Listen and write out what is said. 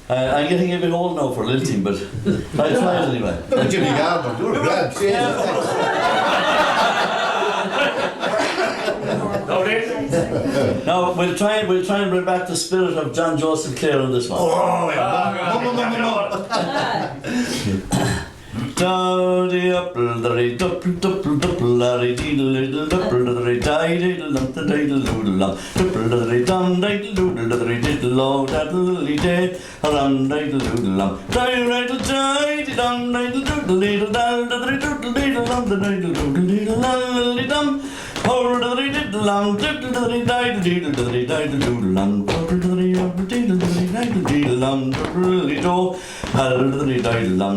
I'm getting a bit old now for lilting, but I try it anyway. Jimmy Gardiner, you're a grand Now we'll try and bring back the spirit of John Joseph Clare on this one. Oh, Down the upper, the double, double, double, larry, diddle, double, the die, diddle, the diddle, doodle, double, the dum, diddle, doodle, the diddle, oh, that lily day, around diddle, doodle, die, diddle, die, dum, diddle, doodle, diddle, the doodle, diddle, the diddle, doodle, diddle, lily dum. Hold the diddle, diddle, the die, diddle, the die, doodle, hold the diddle, diddle, do, hold the diddle, diddle,